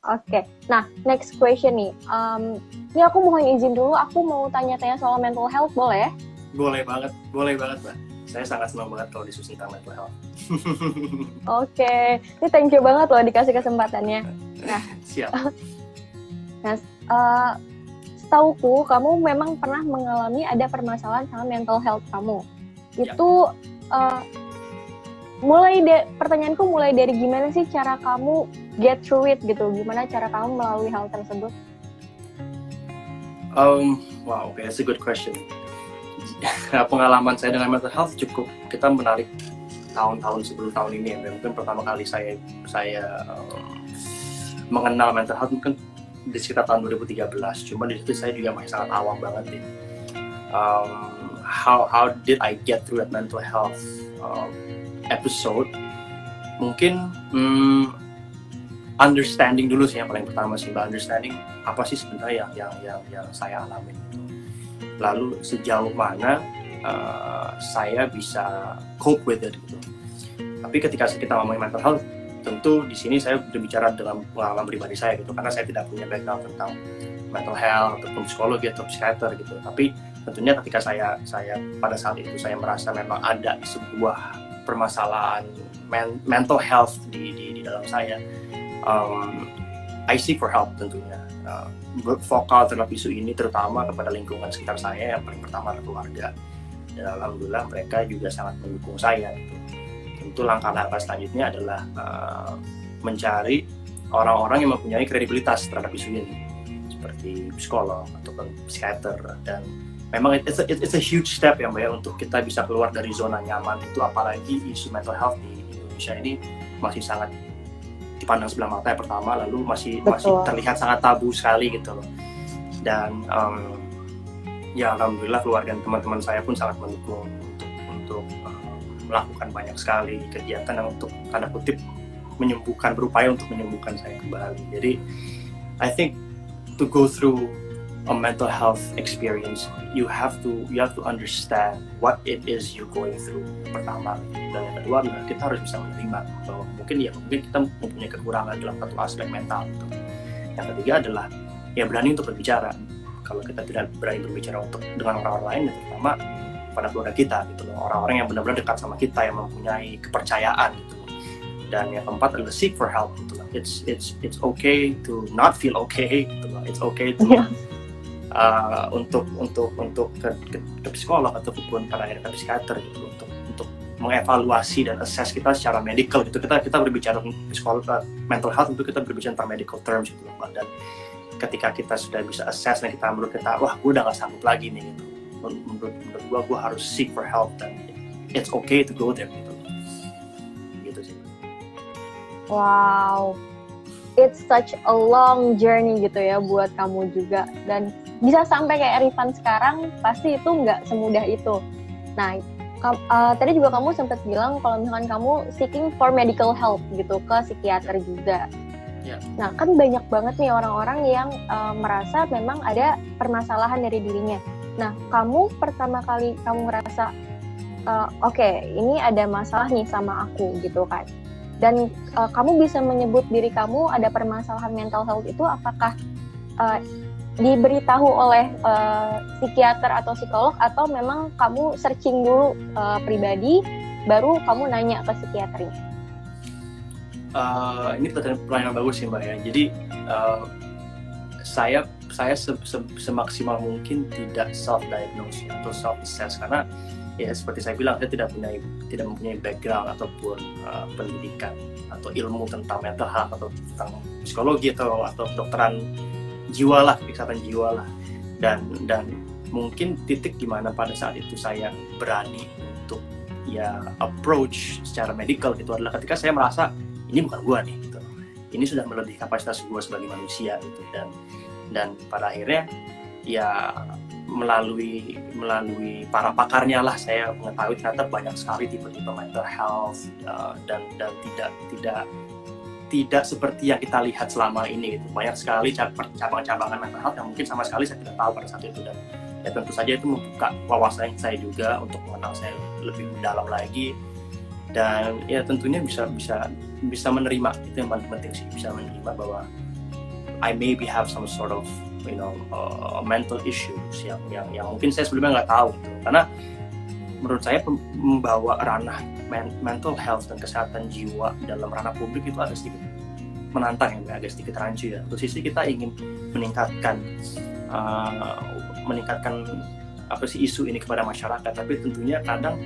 Oke. Nah, next question nih. Ini aku mohon izin dulu, aku mau tanya-tanya soal mental health, boleh? Boleh banget Mbak. Saya sangat senang banget kalau disusun tentang mental health. Oke. Ini thank you banget loh dikasih kesempatannya. Nah, Siap. Setauku kamu memang pernah mengalami ada permasalahan sama mental health kamu. Itu pertanyaanku mulai dari gimana sih cara kamu get through it gitu, gimana cara kamu melalui hal tersebut? Wow, okay, that's a good question. Pengalaman saya dengan mental health cukup kita menarik tahun-tahun sebelum tahun ini ya. Mungkin pertama kali saya mengenal mental health mungkin di sekitar tahun 2013. Cuma di situ saya juga masih sangat awam banget ya. How did I get through that mental health episode? Mungkin understanding dulu sih yang paling pertama sih, Mbak. Understanding apa sih sebenarnya yang saya alami. Lalu sejauh mana saya bisa cope with it gitu. Tapi ketika kita ngomongin mental health, tentu di sini saya berbicara dengan pengalaman pribadi saya gitu, karena saya tidak punya background tentang mental health ataupun psikologi atau psikiater gitu. Tapi tentunya ketika saya pada saat itu saya merasa memang ada sebuah permasalahan mental health di dalam saya, I seek for help tentunya. Vokal terhadap isu ini terutama kepada lingkungan sekitar saya, yang paling pertama adalah keluarga, dan alhamdulillah mereka juga sangat mendukung saya gitu. Tentu langkah-langkah selanjutnya adalah mencari orang-orang yang mempunyai kredibilitas terhadap isu ini seperti psikolog ataupun psikiater, dan memang it's a huge step ya Mbak ya, untuk kita bisa keluar dari zona nyaman itu, apalagi isu mental health di Indonesia ini masih sangat dipandang sebelah mata yang pertama, lalu masih terlihat sangat tabu sekali gitu loh. Dan ya alhamdulillah keluarga dan teman-teman saya pun sangat mendukung untuk melakukan banyak sekali kegiatan yang untuk tanda kutip berupaya untuk menyembuhkan saya kembali. Jadi I think to go through a mental health experience, you have to understand what it is you're going through pertama, dan yang kedua adalah kita harus bisa menerima bahwa mungkin kita mempunyai kekurangan dalam satu aspek mental gitu. Yang ketiga adalah ya berani untuk berbicara. Kalau kita tidak berani berbicara dengan orang-orang lain, terutama pada keluarga kita gitu loh, orang-orang yang benar-benar dekat sama kita, yang mempunyai kepercayaan gitu loh. Dan yang keempat adalah seek for help gitu loh. It's okay to not feel okay gitu loh. It's okay to untuk ke psikolog ataupun pada akhirnya ke psikiater gitu, untuk mengevaluasi dan assess kita secara medical gitu. Kita berbicara psikolog mental health, itu kita berbicara tentang medical terms gitu loh, dan ketika kita sudah bisa assess dan menurut kita wah gue udah gak sanggup lagi nih gitu, menurut gue harus seek for help, dan it's okay to go there gitu sih. Wow, it's such a long journey gitu ya buat kamu juga, dan bisa sampai kayak Rifan sekarang pasti itu nggak semudah itu. Nah, tadi juga kamu sempat bilang kalau misalkan kamu seeking for medical help gitu ke psikiater juga. Yeah. Nah, kan banyak banget nih orang-orang yang merasa memang ada permasalahan dari dirinya. Nah, kamu pertama kali kamu ngerasa okay, ini ada masalah nih sama aku gitu kan. Dan kamu bisa menyebut diri kamu ada permasalahan mental health itu apakah diberitahu oleh psikiater atau psikolog, atau memang kamu searching dulu pribadi baru kamu nanya ke psikiaternya? Ini pertanyaan bagus sih Mbak ya. Jadi saya semaksimal mungkin tidak self-diagnose atau self-assess, karena ya seperti saya bilang, saya tidak mempunyai background ataupun pendidikan atau ilmu tentang mental health atau tentang psikologi atau kedokteran jiwa lah, kesehatan jiwa lah, dan mungkin titik dimana pada saat itu saya berani untuk ya approach secara medical gitu adalah ketika saya merasa ini bukan gua nih gitu, ini sudah melebihi kapasitas gua sebagai manusia gitu, dan pada akhirnya ya melalui para pakarnya lah saya mengetahui ternyata banyak sekali tipe-tipe mental health, dan tidak seperti yang kita lihat selama ini gitu. Banyak sekali cabang-cabangan mental health yang mungkin sama sekali saya tidak tahu pada saat itu, dan ya tentu saja itu membuka wawasan saya juga untuk mengenal saya lebih mendalam lagi, dan ya tentunya bisa menerima, itu yang paling penting sih, bisa menerima bahwa I maybe have some sort of mental issues yang mungkin saya sebelumnya nggak tahu gitu. Karena menurut saya membawa ranah mental health dan kesehatan jiwa dalam ranah publik itu agak sedikit menantang, ya, agak sedikit rancu ya. Satu sisi kita ingin meningkatkan isu ini kepada masyarakat, tapi tentunya kadang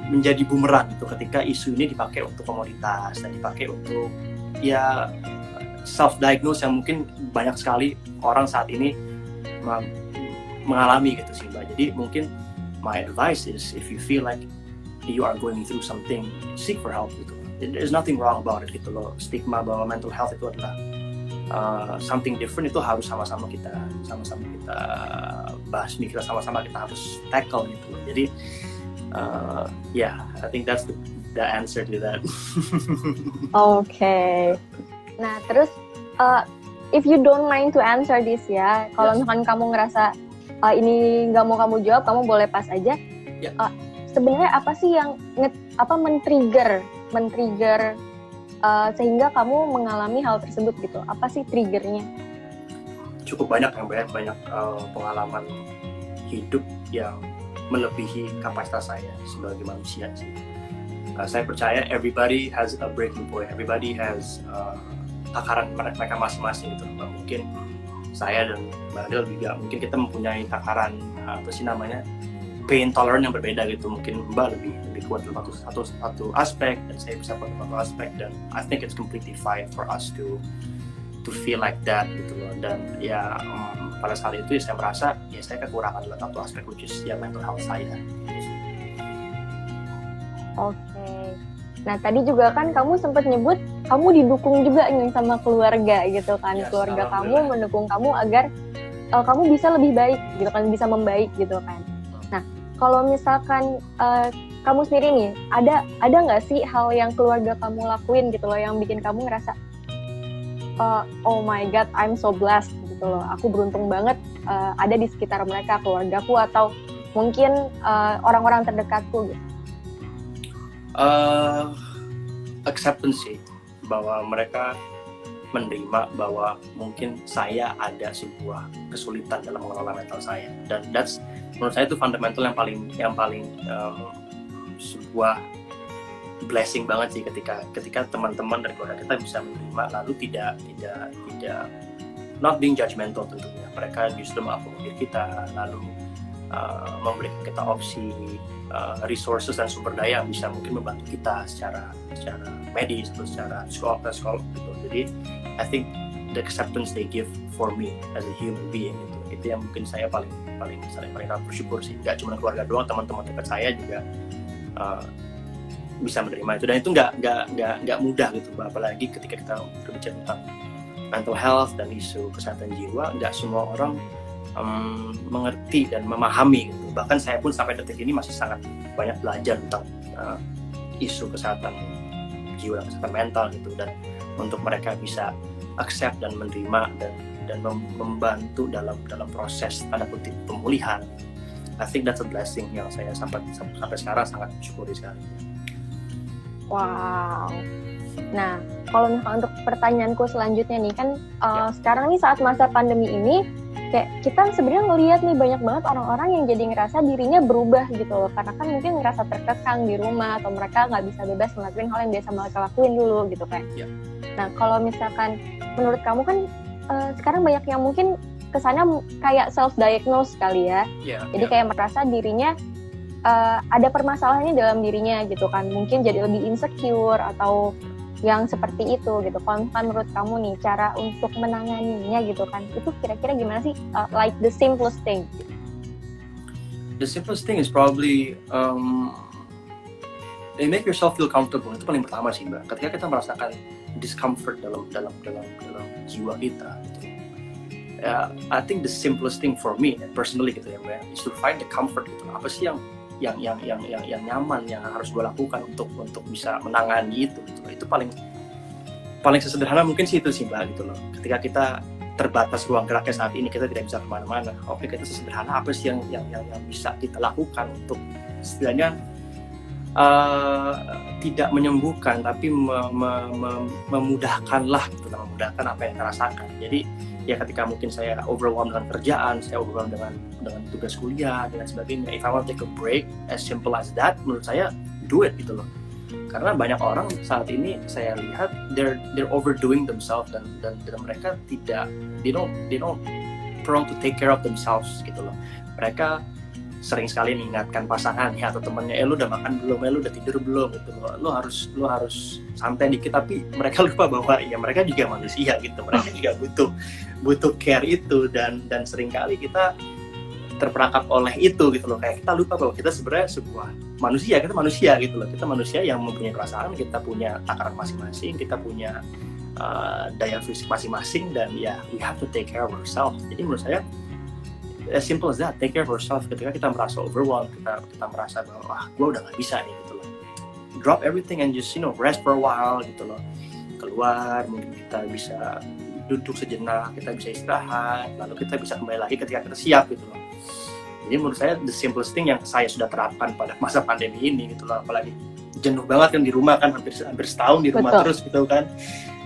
menjadi bumerang gitu ketika isu ini dipakai untuk komoditas dan dipakai untuk ya self-diagnose yang mungkin banyak sekali orang saat ini mengalami gitu sih Mbak. Jadi mungkin my advice is if you feel like you are going through something, seek for help gitu. There's nothing wrong about it gitu loh. Stigma bahwa mental health itu adalah something different itu harus sama-sama kita basmi, kita sama-sama kita harus tackle gitu loh. Jadi I think that's the answer to that. Okay. Nah, terus if you don't mind to answer this ya, kalau misalkan kamu ngerasa ini nggak mau kamu jawab, kamu boleh pas aja. Yeah. Sebenarnya apa sih yang men-trigger sehingga kamu mengalami hal tersebut gitu? Apa sih triggernya? Cukup banyak pengalaman hidup yang melebihi kapasitas saya sebagai manusia sih. Saya percaya everybody has a breaking point, everybody has takaran mereka masing-masing gitu. Mungkin saya dan Mbak Adel juga mungkin kita mempunyai takaran pain tolerance yang berbeda gitu. Mungkin Mbak lebih kuat dalam satu aspek dan saya bisa kuat dalam satu aspek, dan I think it's completely fine for us to feel like that gitu loh. Dan ya pada saat itu ya saya merasa ya saya kekurangan dalam satu aspek, which is ya mental health saya. Oke. Nah, tadi juga kan kamu sempat nyebut kamu didukung juga nih sama keluarga gitu kan. Yes, keluarga kamu mendukung kamu agar kamu bisa lebih baik gitu kan, bisa membaik gitu kan. Nah, kalau misalkan kamu sendiri nih, ada nggak sih hal yang keluarga kamu lakuin gitu loh yang bikin kamu ngerasa oh my god, I'm so blessed gitu loh. Aku beruntung banget ada di sekitar mereka, keluargaku atau mungkin orang-orang terdekatku gitu. Acceptance sih, bahwa mereka menerima bahwa mungkin saya ada sebuah kesulitan dalam mengelola mental saya, dan that's menurut saya itu fundamental yang paling sebuah blessing banget sih ketika teman-teman dari keluarga kita bisa menerima, lalu tidak not being judgmental tentunya. Mereka justru mengakomodir kita, lalu memberikan kita opsi resources dan sumber daya yang bisa mungkin membantu kita secara medis atau secara sekolah gitu. Jadi I think the acceptance they give for me as a human being itu yang mungkin saya paling bersyukur sih. Nggak cuma keluarga doang, teman-teman dekat saya juga bisa menerima itu, dan itu nggak mudah gitu, apalagi ketika kita berbicara tentang mental health dan isu kesehatan jiwa. Nggak semua orang mengerti dan memahami gitu. Bahkan saya pun sampai detik ini masih sangat banyak belajar tentang isu kesehatan jiwa dan kesehatan mental gitu, dan untuk mereka bisa accept dan menerima dan membantu dalam proses tanda kutip pemulihan. I think that's a blessing yang saya sampai sekarang sangat syukuri sekali. Wow. Nah, kalau misalnya untuk pertanyaanku selanjutnya nih kan sekarang nih saat masa pandemi ini kayak kita sebenarnya ngelihat nih banyak banget orang-orang yang jadi ngerasa dirinya berubah gitu loh, karena kan mungkin ngerasa terkekang di rumah atau mereka nggak bisa bebas melakukan hal yang biasa mereka lakuin dulu gitu kan. Yeah. Nah, kalau misalkan menurut kamu kan sekarang banyak yang mungkin kesannya kayak self-diagnose kali ya. Jadi kayak merasa dirinya ada permasalahannya dalam dirinya gitu kan, mungkin jadi lebih insecure atau yang seperti itu gitu. Kalau menurut kamu nih cara untuk menanganinya gitu kan, itu kira-kira gimana sih? Like the simplest thing. The simplest thing is probably make yourself feel comfortable. Itu paling pertama sih Mbak. Ketika kita merasakan discomfort dalam jiwa kita gitu. I think the simplest thing for me personally gitu ya Mbak, is to find the comfort gitu. Apa sih yang nyaman yang harus gue lakukan untuk bisa menangani itu gitu. Itu paling sesederhana mungkin sih itu sih Mbak gitu loh. Ketika kita terbatas ruang geraknya saat ini, kita tidak bisa kemana-mana. Oke, kita sesederhana apa sih yang bisa kita lakukan untuk setidaknya tidak menyembuhkan tapi memudahkanlah gitu, memudahkan apa yang kita rasakan. Jadi ya ketika mungkin saya overwhelmed dengan kerjaan, saya overwhelmed dengan tugas kuliah dan sebagainya, if I want to take a break, as simple as that, menurut saya do it gitu loh. Karena banyak orang saat ini saya lihat they're overdoing themselves dan mereka tidak they don't prone to take care of themselves gitu loh. Mereka sering sekali mengingatkan pasangannya atau temannya, lu udah makan belum, lu udah tidur belum gitu loh, lu harus santai dikit, tapi mereka lupa bahwa ya mereka juga manusia gitu, mereka juga butuh care itu dan sering kali kita terperangkap oleh itu gitu loh, kayak kita lupa bahwa kita sebenarnya sebuah manusia, kita manusia gitu loh, kita manusia yang mempunyai perasaan, kita punya takaran masing-masing, kita punya daya fisik masing-masing, dan ya we have to take care of ourselves. Jadi menurut saya as simple as that, take care of ourselves. Ketika kita merasa overwhelmed, kita merasa bahwa wah gue udah gak bisa nih gitu loh, drop everything and just rest for a while gitu loh, keluar, mungkin kita bisa duduk sejenak, kita bisa istirahat, lalu kita bisa kembali lagi ketika kita siap gitu loh. Jadi menurut saya the simplest thing yang saya sudah terapkan pada masa pandemi ini gitu loh, apalagi jenuh banget kan di rumah kan, hampir setahun di rumah. Betul. Terus gitu kan,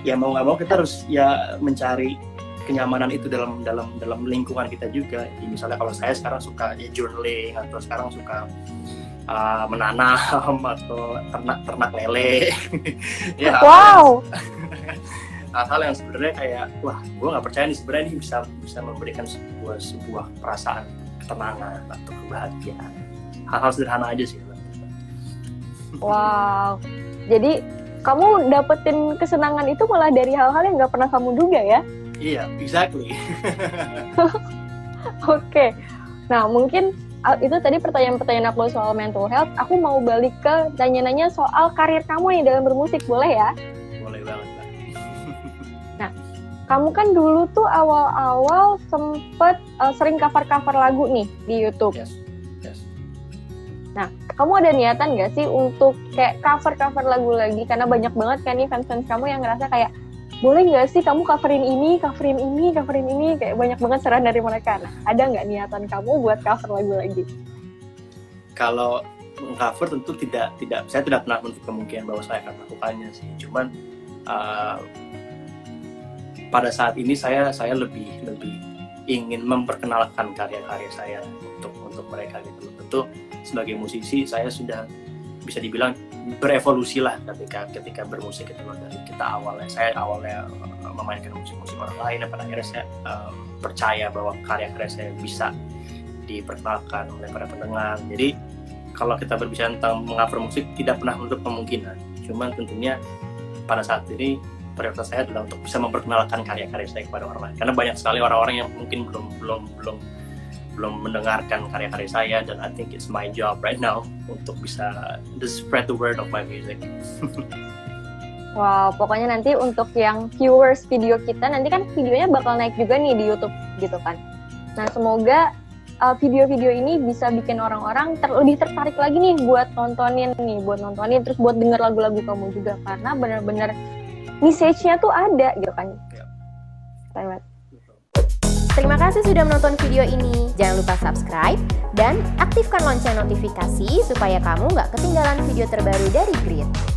ya mau nggak mau kita harus ya mencari kenyamanan itu dalam lingkungan kita juga. Jadi misalnya kalau saya sekarang suka journaling, atau sekarang suka menanam atau ternak lele. Ya, wow. Hal-hal yang sebenarnya kayak wah gue nggak percaya nih sebenarnya ini bisa memberikan sebuah perasaan ketenangan atau kebahagiaan. Hal-hal sederhana aja sih. Wow. Jadi kamu dapetin kesenangan itu malah dari hal-hal yang nggak pernah kamu duga ya? Iya, exactly. Oke. Nah, mungkin itu tadi pertanyaan-pertanyaan aku soal mental health. Aku mau balik ke tanya-nanya soal karir kamu nih dalam bermusik, boleh ya? Boleh banget, Mbak. Nah, kamu kan dulu tuh awal-awal sempet sering cover-cover lagu nih di YouTube. Yes. Nah, kamu ada niatan nggak sih untuk kayak cover-cover lagu lagi? Karena banyak banget kan nih fans-fans kamu yang ngerasa kayak boleh nggak sih kamu coverin ini, kayak banyak banget saran dari mereka. Nah, ada nggak niatan kamu buat cover lagu lagi? Kalau cover tentu tidak, saya tidak pernah menutup kemungkinan bahwa saya akan melakukannya sih. Cuman pada saat ini saya lebih ingin memperkenalkan karya-karya saya untuk mereka gitu. Tentu sebagai musisi saya sudah bisa dibilang berevolusi lah ketika bermusik itu loh. Dari saya awalnya memainkan musik orang lain, dan pada akhirnya saya percaya bahwa karya-karya saya bisa diperkenalkan oleh para pendengar. Jadi kalau kita berbicara tentang mengover musik tidak pernah menutup kemungkinan. Cuman tentunya pada saat ini prioritas saya adalah untuk bisa memperkenalkan karya-karya saya kepada orang lain. Karena banyak sekali orang-orang yang mungkin belum mendengarkan karya-karya saya, dan I think it's my job right now untuk bisa spread the word of my music. Wow, pokoknya nanti untuk yang viewers video kita, nanti kan videonya bakal naik juga nih di YouTube gitu kan. Nah, semoga video-video ini bisa bikin orang-orang lebih tertarik lagi nih buat nontonin, terus buat denger lagu-lagu kamu juga, karena benar-benar message-nya tuh ada gitu kan. Lewat. Terima kasih sudah menonton video ini. Jangan lupa subscribe dan aktifkan lonceng notifikasi supaya kamu nggak ketinggalan video terbaru dari Grit.